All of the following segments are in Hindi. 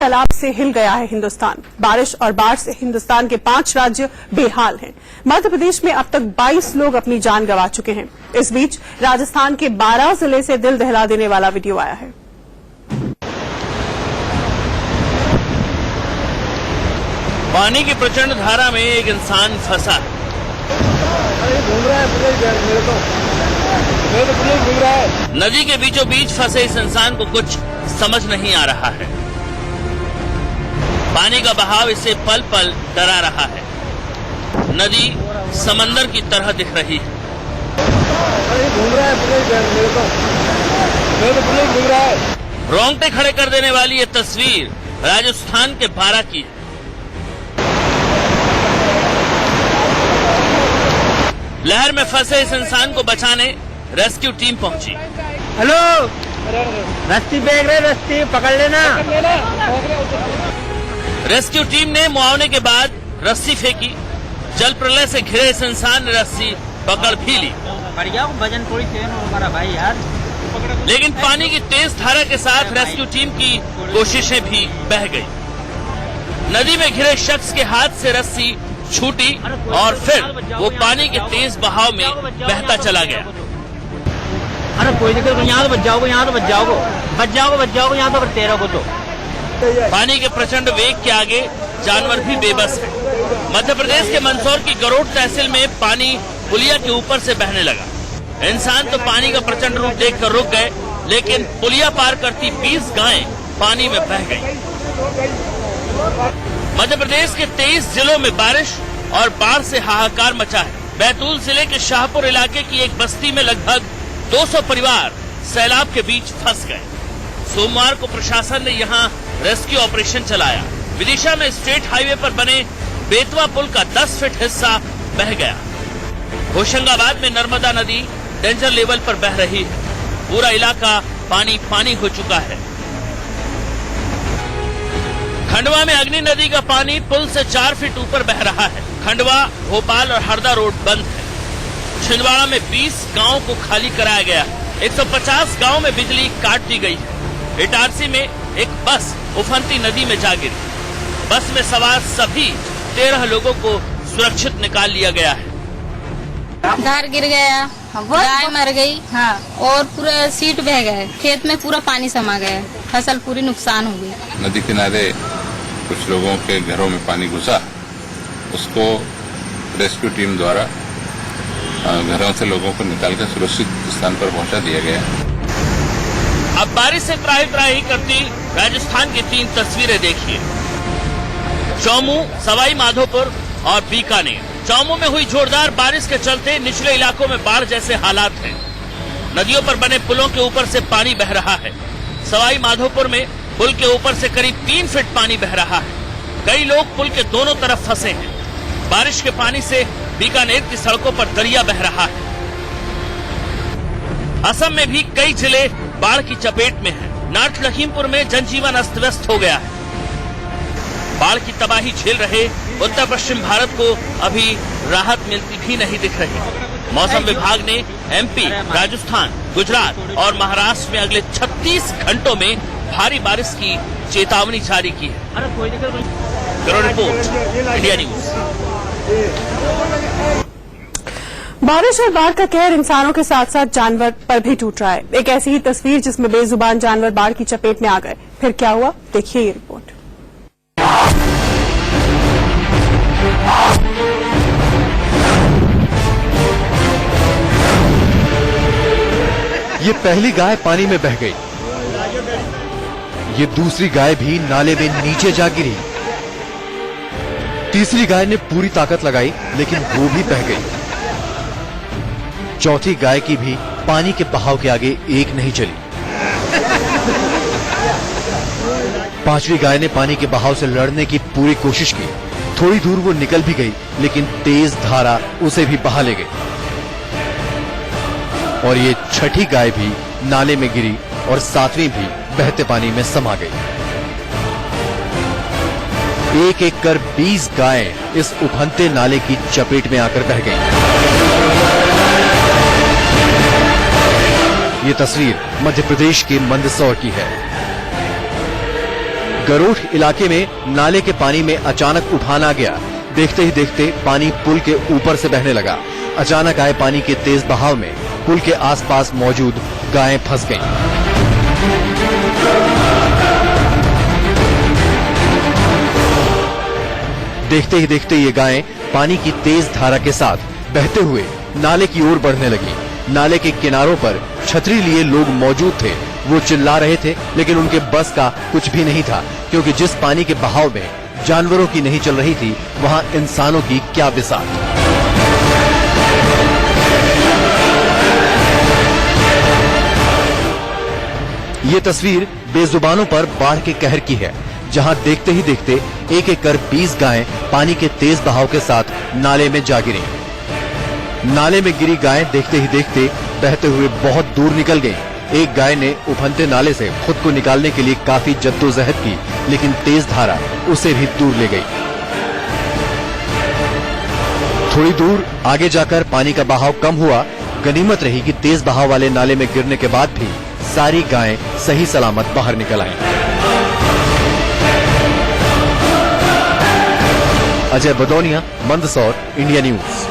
तालाब से हिल गया है हिंदुस्तान। बारिश और बाढ़ से हिंदुस्तान के 5 राज्य बेहाल हैं। मध्य प्रदेश में अब तक 22 लोग अपनी जान गंवा चुके हैं। इस बीच राजस्थान के 12 जिले से दिल दहला देने वाला वीडियो आया है। पानी की प्रचंड धारा में एक इंसान फंसा है। नदी के बीचों बीच फंसे इस इंसान को कुछ समझ नहीं आ रहा है। पानी का बहाव इसे पल पल डरा रहा है। नदी समंदर की तरह दिख रही है। रोंगटे खड़े कर देने वाली ये तस्वीर राजस्थान के 12 की है। लहर में फंसे इस इंसान को बचाने रेस्क्यू टीम पहुंची। हेलो, रस्सी फेंक रहे, रस्सी पकड़ लेना। रेस्क्यू टीम ने मुआवने के बाद रस्सी फेंकी। जल प्रलय से घिरे इस इंसान ने रस्सी पकड़ भी ली। वजन थोड़ी हमारा भाई यार। लेकिन पानी की तेज धारा के साथ रेस्क्यू टीम की कोशिशें भी बह गई। नदी में घिरे शख्स के हाथ से रस्सी छूटी और फिर वो पानी के तेज बहाव में बहता चला गया। अरे कोई दिक्कत नहीं, यहाँ तो बच जाओगे, यहाँ तो बच जाओगे, यहाँ तो तेरा को तो। पानी के प्रचंड वेग के आगे जानवर भी बेबस है। मध्य प्रदेश के मंदसौर की गरोड़ तहसील में पानी पुलिया के ऊपर से बहने लगा। इंसान तो पानी का प्रचंड रूप देखकर रुक गए, लेकिन पुलिया पार करती 20 गायें पानी में बह गईं। मध्य प्रदेश के 23 जिलों में बारिश और बाढ़ से हाहाकार मचा है। बैतूल जिले के शाहपुर इलाके की एक बस्ती में लगभग 200 परिवार सैलाब के बीच फंस गए। सोमवार को प्रशासन ने यहां रेस्क्यू ऑपरेशन चलाया। विदिशा में स्टेट हाईवे पर बने बेतवा पुल का 10 फीट हिस्सा बह गया। होशंगाबाद में नर्मदा नदी डेंजर लेवल पर बह रही है। पूरा इलाका पानी पानी हो चुका है। खंडवा में अग्नि नदी का पानी पुल से 4 फीट ऊपर बह रहा है। खंडवा, भोपाल और हरदा रोड बंद है। छिंदवाड़ा में 20 गांवों को खाली कराया गया। 150 गांवों में बिजली काट दी गई है। इटारसी में एक बस उफनती नदी में जा गिरी। बस में सवार सभी 13 लोगों को सुरक्षित निकाल लिया गया है। घर गिर गया, गाय मर गई, हाँ, और पूरा सीट बह गए। खेत में पूरा पानी समा गया, फसल पूरी नुकसान हो गई। नदी किनारे कुछ लोगों के घरों में पानी घुसा, उसको रेस्क्यू टीम द्वारा घरों से लोगों को निकालकर सुरक्षित स्थान पर पहुंचा दिया गया। अब बारिश से त्राही त्राही करती राजस्थान की 3 तस्वीरें देखिए। चौमू, सवाई माधोपुर और बीकानेर। चौमू में हुई जोरदार बारिश के चलते निचले इलाकों में बाढ़ जैसे हालात हैं। नदियों पर बने पुलों के ऊपर से पानी बह रहा है। सवाई माधोपुर में पुल के ऊपर से करीब 3 फीट पानी बह रहा है। कई लोग पुल के दोनों तरफ फंसे हैं। बारिश के पानी से बीकानेर की सड़कों पर दरिया बह रहा है। असम में भी कई जिले बाढ़ की चपेट में हैं। नॉर्थ लखीमपुर में जनजीवन अस्त व्यस्त हो गया है। बाढ़ की तबाही झेल रहे उत्तर पश्चिम भारत को अभी राहत मिलती भी नहीं दिख रही। मौसम विभाग ने एमपी, राजस्थान, गुजरात और महाराष्ट्र में अगले 36 घंटों में भारी बारिश की चेतावनी जारी की है। Bureau report, India news. बारिश और बाढ़ का कहर इंसानों के साथ साथ जानवर पर भी टूट रहा है। एक ऐसी ही तस्वीर जिसमें बेजुबान जानवर बाढ़ की चपेट में आ गए। फिर क्या हुआ, देखिए ये रिपोर्ट। ये पहली गाय पानी में बह गई। ये दूसरी गाय भी नाले में नीचे जा गिरी। तीसरी गाय ने पूरी ताकत लगाई, लेकिन वो भी बह गई। चौथी गाय की भी पानी के बहाव के आगे एक नहीं चली। पांचवी गाय ने पानी के बहाव से लड़ने की पूरी कोशिश की। थोड़ी दूर वो निकल भी गई, लेकिन तेज धारा उसे भी बहा ले गई। और ये छठी गाय भी नाले में गिरी और 7वीं भी बहते पानी में समा गई। एक एक कर 20 गायें इस उफनते नाले की चपेट में आकर बह गईं। ये तस्वीर मध्य प्रदेश के मंदसौर की है। गरोठ इलाके में नाले के पानी में अचानक उफान आ गया। देखते ही देखते पानी पुल के ऊपर से बहने लगा। अचानक आए पानी के तेज बहाव में पुल के आसपास मौजूद गायें फंस गईं। देखते ही देखते ये गायें पानी की तेज धारा के साथ बहते हुए नाले की ओर बढ़ने लगी। नाले के किनारों पर छतरी लिए लोग मौजूद थे। वो चिल्ला रहे थे, लेकिन उनके बस का कुछ भी नहीं था, क्योंकि जिस पानी के बहाव में जानवरों की नहीं चल रही थी, वहां इंसानों की क्या बिसात। ये तस्वीर बेजुबानों पर बाढ़ के कहर की है, जहां देखते ही देखते एक एक कर 20 गायें पानी के तेज बहाव के साथ नाले में जा गिरी। नाले में गिरी गायें देखते ही देखते बहते हुए बहुत दूर निकल गईं। एक गाय ने उफनते नाले से खुद को निकालने के लिए काफी जद्दोजहद की, लेकिन तेज धारा उसे भी दूर ले गई। थोड़ी दूर आगे जाकर पानी का बहाव कम हुआ। गनीमत रही कि तेज बहाव वाले नाले में गिरने के बाद भी सारी गायें सही सलामत बाहर निकल आईं। Ajay Badauniya, Mandsaur, India News.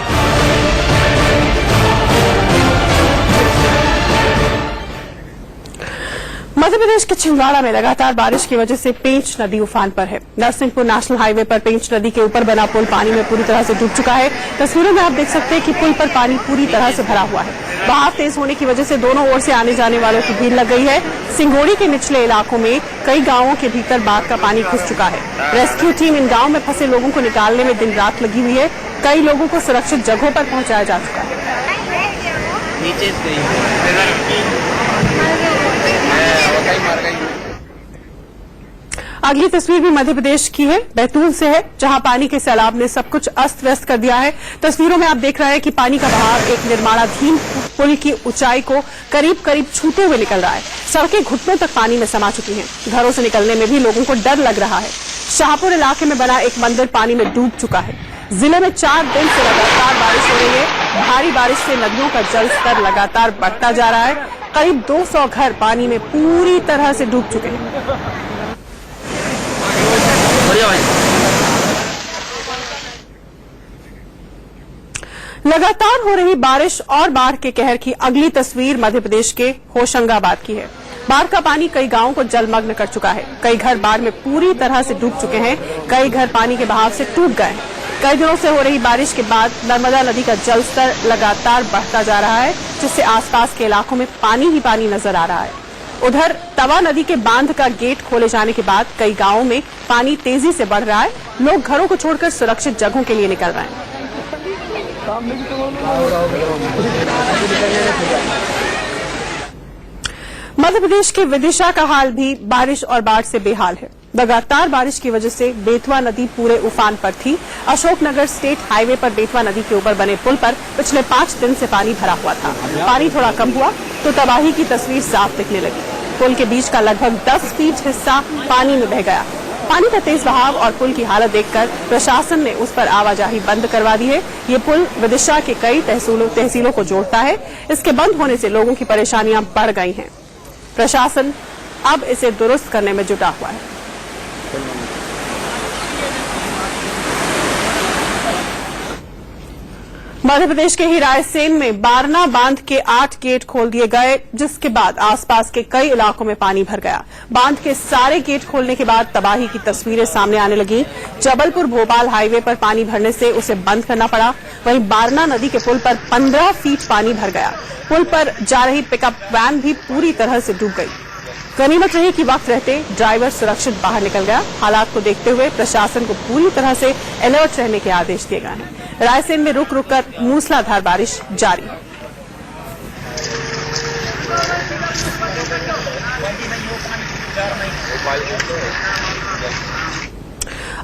मध्य प्रदेश के छिंदवाड़ा में लगातार बारिश की वजह से पेंच नदी उफान पर है। नरसिंहपुर नेशनल हाईवे पर पेंच नदी के ऊपर बना पुल पानी में पूरी तरह से डूब चुका है। तस्वीरों में आप देख सकते हैं कि पुल पर पानी पूरी तरह से भरा हुआ है। बहाव तेज होने की वजह से दोनों ओर से आने जाने वालों की भीड़ लग गई है। सिंगोड़ी के निचले इलाकों में कई गांवों के भीतर बाढ़ का पानी घुस चुका है। रेस्क्यू टीम इन गांवों में फंसे लोगों को निकालने में दिन रात लगी हुई है। कई लोगों को सुरक्षित जगहों पर पहुंचाया जा चुका है। अगली तस्वीर भी मध्य प्रदेश की है, बैतूल से है, जहां पानी के सैलाब ने सब कुछ अस्त व्यस्त कर दिया है। तस्वीरों में आप देख रहे हैं कि पानी का बहाव एक निर्माणाधीन पुल की ऊंचाई को करीब करीब छूते हुए निकल रहा है। सड़कें घुटनों तक पानी में समा चुकी हैं। घरों से निकलने में भी लोगों को डर लग रहा है। शाहपुर इलाके में बना एक मंदिर पानी में डूब चुका है। जिले में 4 दिन से लगातार बारिश हो रही है। भारी बारिश से नदियों का जल स्तर लगातार बढ़ता जा रहा है। करीब 200 घर पानी में पूरी तरह से डूब चुके हैं। लगातार हो रही बारिश और बाढ़ के कहर की अगली तस्वीर मध्य प्रदेश के होशंगाबाद की है। बाढ़ का पानी कई गांवों को जलमग्न कर चुका है। कई घर बाढ़ में पूरी तरह से डूब चुके हैं। कई घर पानी के बहाव से टूट गए हैं। कई दिनों से हो रही बारिश के बाद नर्मदा नदी का जलस्तर लगातार बढ़ता जा रहा है, जिससे आसपास के इलाकों में पानी ही पानी नजर आ रहा है। उधर तवा नदी के बांध का गेट खोले जाने के बाद कई गांवों में पानी तेजी से बढ़ रहा है। लोग घरों को छोड़कर सुरक्षित जगहों के लिए निकल रहे हैं। मध्य प्रदेश के विदिशा का हाल भी बारिश और बाढ़ से बेहाल है। लगातार बारिश की वजह से बेतवा नदी पूरे उफान पर थी। अशोकनगर स्टेट हाईवे पर बेतवा नदी के ऊपर बने पुल पर पिछले 5 दिन से पानी भरा हुआ था। पानी थोड़ा कम हुआ तो तबाही की तस्वीर साफ दिखने लगी। पुल के बीच का लगभग 10 फीट हिस्सा पानी में बह गया। पानी का तेज बहाव और पुल की हालत देखकर प्रशासन ने उस पर आवाजाही बंद करवा दी है। ये पुल विदिशा के कई तहसीलों को जोड़ता है। इसके बंद होने से लोगों की परेशानियां बढ़ गई हैं। प्रशासन अब इसे दुरुस्त करने में जुटा हुआ है। मध्य प्रदेश के ही रायसेन में बारना बांध के 8 गेट खोल दिए गए, जिसके बाद आसपास के कई इलाकों में पानी भर गया। बांध के सारे गेट खोलने के बाद तबाही की तस्वीरें सामने आने लगी। जबलपुर भोपाल हाईवे पर पानी भरने से उसे बंद करना पड़ा। वहीं बारना नदी के पुल पर 15 फीट पानी भर गया। पुल पर जा रही पिकअप वैन भी पूरी तरह से डूब गई। गनीमत रही कि वक्त रहते ड्राइवर सुरक्षित बाहर निकल गया। हालात को देखते हुए प्रशासन को पूरी तरह से अलर्ट रहने के आदेश दिए गए हैं। रायसेन में रुक रुक कर मूसलाधार बारिश जारी है।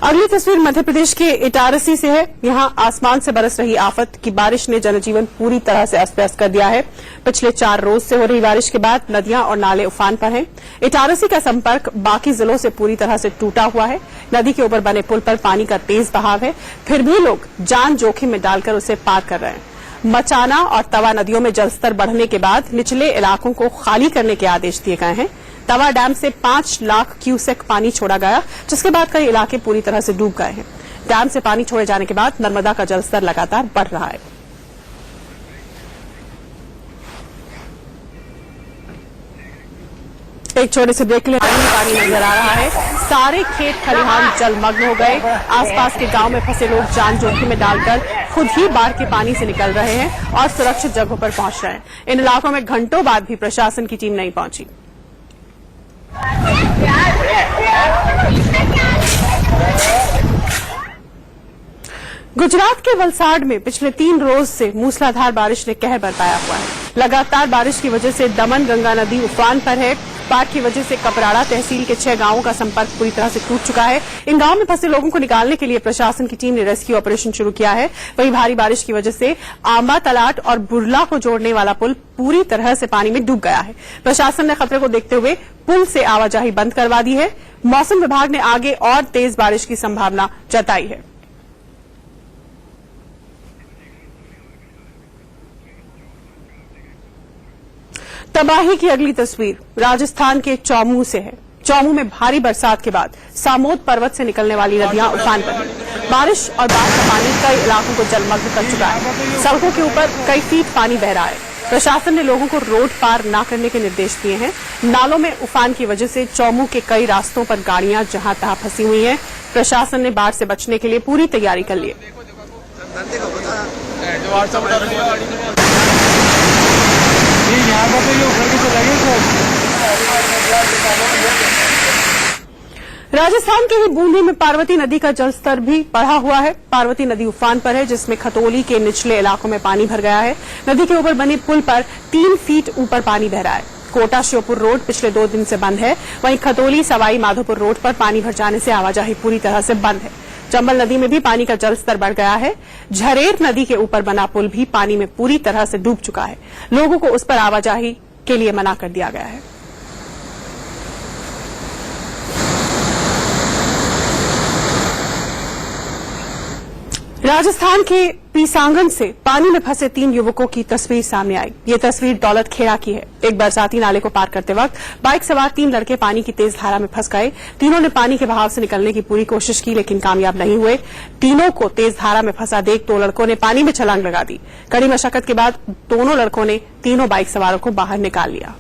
अगली तस्वीर मध्य प्रदेश के इटारसी से है। यहां आसमान से बरस रही आफत की बारिश ने जनजीवन पूरी तरह से अस्त व्यस्त कर दिया है। पिछले 4 रोज से हो रही बारिश के बाद नदियां और नाले उफान पर हैं। इटारसी का संपर्क बाकी जिलों से पूरी तरह से टूटा हुआ है। नदी के ऊपर बने पुल पर पानी का तेज बहाव है, फिर भी लोग जान जोखिम में डालकर उसे पार कर रहे हैं। मचाना और तवा नदियों में जलस्तर बढ़ने के बाद निचले इलाकों को खाली करने के आदेश दिए गए हैं। तवा डैम से 5 लाख क्यूसेक पानी छोड़ा गया, जिसके बाद कई इलाके पूरी तरह से डूब गए हैं। डैम से पानी छोड़े जाने के बाद नर्मदा का जलस्तर लगातार बढ़ रहा है। एक छोटे से ब्रेक के लिए पानी नजर आ रहा है। सारे खेत खलिहान जलमग्न हो गए। आसपास के गांव में फंसे लोग जान जोखिम में डालकर खुद ही बाढ़ के पानी से निकल रहे हैं और सुरक्षित जगहों पर पहुंच रहे हैं। इन इलाकों में घंटों बाद भी प्रशासन की टीम नहीं पहुंची। गुजरात के वलसाड में पिछले 3 रोज से मूसलाधार बारिश ने कहर बरपाया हुआ है। लगातार बारिश की वजह से दमन गंगा नदी उफान पर है। बाढ़ की वजह से कपराड़ा तहसील के 6 गांवों का संपर्क पूरी तरह से टूट चुका है। इन गांवों में फंसे लोगों को निकालने के लिए प्रशासन की टीम ने रेस्क्यू ऑपरेशन शुरू किया है। वहीं भारी बारिश की वजह से आंबा तलाट और बुरला को जोड़ने वाला पुल पूरी तरह से पानी में डूब गया है। प्रशासन ने खतरे को देखते हुए पुल से आवाजाही बंद करवा दी है। मौसम विभाग ने आगे और तेज बारिश की संभावना जताई है। तबाही की अगली तस्वीर राजस्थान के चौमू से है। चौमू में भारी बरसात के बाद सामोद पर्वत से निकलने वाली नदियां उफान पर हैं। बारिश और बाढ़ का पानी कई इलाकों को जलमग्न कर चुका है। सड़कों के ऊपर कई फीट पानी बह रहा है। प्रशासन ने लोगों को रोड पार न करने के निर्देश दिए हैं। नालों में उफान की वजह से चौमू के कई रास्तों पर गाड़ियां जहां तहां फंसी हुई हैं। प्रशासन ने बाढ़ से बचने के लिए पूरी तैयारी कर ली है। राजस्थान के ही बूंदी में पार्वती नदी का जलस्तर भी बढ़ा हुआ है। पार्वती नदी उफान पर है, जिसमें खतौली के निचले इलाकों में पानी भर गया है। नदी के ऊपर बने पुल पर 3 फीट ऊपर पानी बह रहा है। कोटा श्योपुर रोड पिछले 2 दिन से बंद है। वहीं खतौली सवाई माधोपुर रोड पर पानी भर जाने से आवाजाही पूरी तरह से बंद है। चंबल नदी में भी पानी का जलस्तर बढ़ गया है। झरेर नदी के ऊपर बना पुल भी पानी में पूरी तरह से डूब चुका है। लोगों को उस पर आवाजाही के लिए मना कर दिया गया है। राजस्थान के पीसांगन से पानी में फंसे 3 युवकों की तस्वीर सामने आई। ये तस्वीर दौलत खेड़ा की है। एक बरसाती नाले को पार करते वक्त बाइक सवार 3 लड़के पानी की तेज धारा में फंस गए। तीनों ने पानी के बहाव से निकलने की पूरी कोशिश की, लेकिन कामयाब नहीं हुए। तीनों को तेज धारा में फंसा देख 2 लड़कों ने पानी में छलांग लगा दी। कड़ी मशक्कत के बाद दोनों लड़कों ने तीनों बाइक सवारों को बाहर निकाल लिया।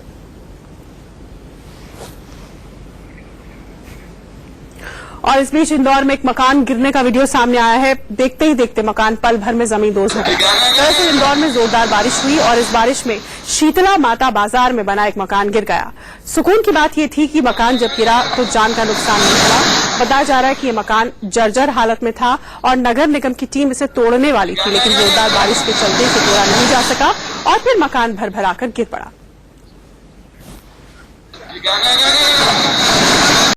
और इस बीच इंदौर में एक मकान गिरने का वीडियो सामने आया है। देखते ही देखते मकान पल भर में जमींदोज हो गया। दरअसल इंदौर में जोरदार बारिश हुई और इस बारिश में शीतला माता बाजार में बना एक मकान गिर गया। सुकून की बात यह थी कि मकान जब गिरा तो जान का नुकसान नहीं हुआ। बताया जा रहा है कि यह मकान जर्जर हालत में था और नगर निगम की टीम इसे तोड़ने वाली थी, लेकिन जोरदार बारिश के चलते इसे तोड़ा नहीं जा सका और फिर मकान भर भराकर गिर पड़ा।